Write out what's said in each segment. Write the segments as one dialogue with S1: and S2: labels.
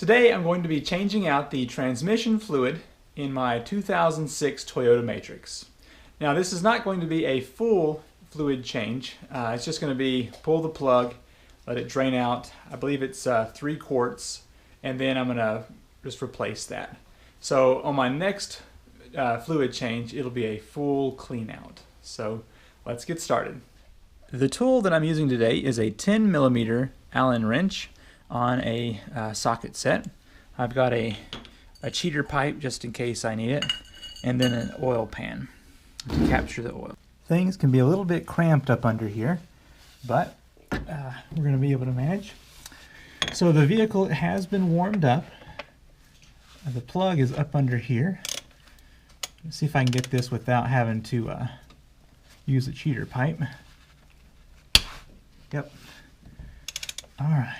S1: Today I'm going to be changing out the transmission fluid in my 2006 Toyota Matrix. Now this is not going to be a full fluid change. It's just going to be pull the plug, let it drain out. I believe it's 3 quarts, and then I'm going to just replace that. So on my next fluid change, it'll be a full clean out. So let's get started. The tool that I'm using today is a 10mm Allen wrench on a socket set. I've got a cheater pipe just in case I need it, and then an oil pan to capture the oil. Things can be a little bit cramped up under here, but we're going to be able to manage. So the vehicle has been warmed up. The plug is up under here. Let's see if I can get this without having to use a cheater pipe. Yep. All right.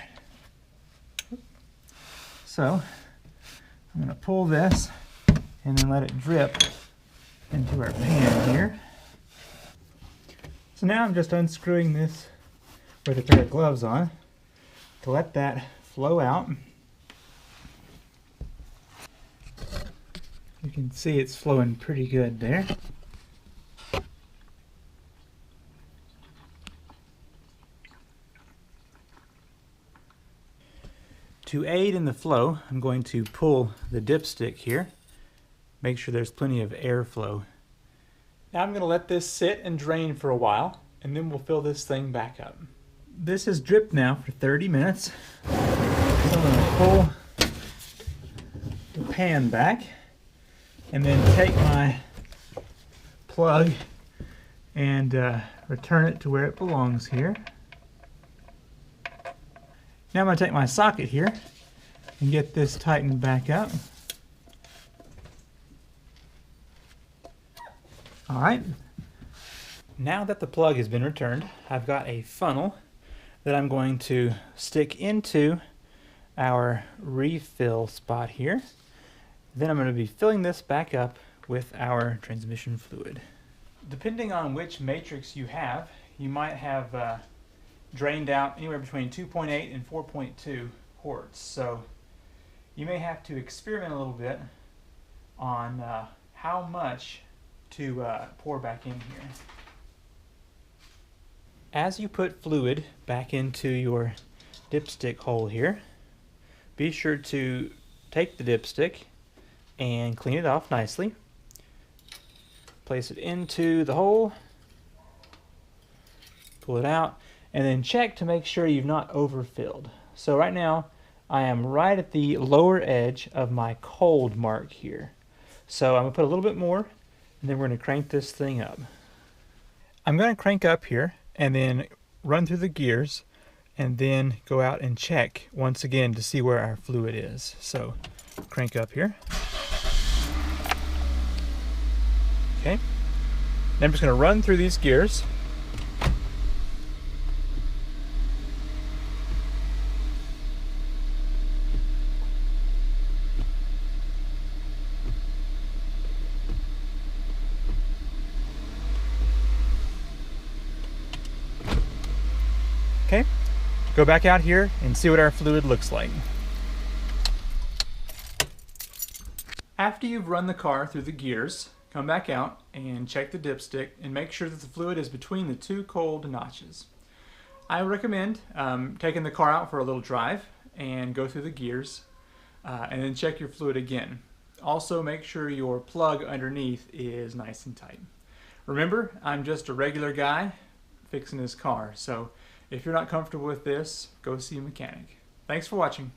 S1: So I'm going to pull this and then let it drip into our pan here. So now I'm just unscrewing this with a pair of gloves on to let that flow out. You can see it's flowing pretty good there. To aid in the flow, I'm going to pull the dipstick here. Make sure there's plenty of airflow. Now I'm going to let this sit and drain for a while, and then we'll fill this thing back up. This has dripped now for 30 minutes. So I'm going to pull the pan back, and then take my plug and return it to where it belongs here. Now I'm going to take my socket here and get this tightened back up. Alright, now that the plug has been returned, I've got a funnel that I'm going to stick into our refill spot here. Then I'm going to be filling this back up with our transmission fluid. Depending on which matrix you have, you might have drained out anywhere between 2.8 and 4.2 quarts. So you may have to experiment a little bit on how much to pour back in here. As you put fluid back into your dipstick hole here, be sure to take the dipstick and clean it off nicely. Place it into the hole, pull it out, and then check to make sure you've not overfilled. So right now, I am right at the lower edge of my cold mark here. So I'm going to put a little bit more, and then we're going to crank this thing up. I'm going to crank up here, and then run through the gears, and then go out and check once again to see where our fluid is. So crank up here. Okay. Then I'm just going to run through these gears. Okay, go back out here and see what our fluid looks like. After you've run the car through the gears, come back out and check the dipstick and make sure that the fluid is between the 2 cold notches. I recommend taking the car out for a little drive and go through the gears and then check your fluid again. Also make sure your plug underneath is nice and tight. Remember, I'm just a regular guy fixing his car, so if you're not comfortable with this, go see a mechanic. Thanks for watching.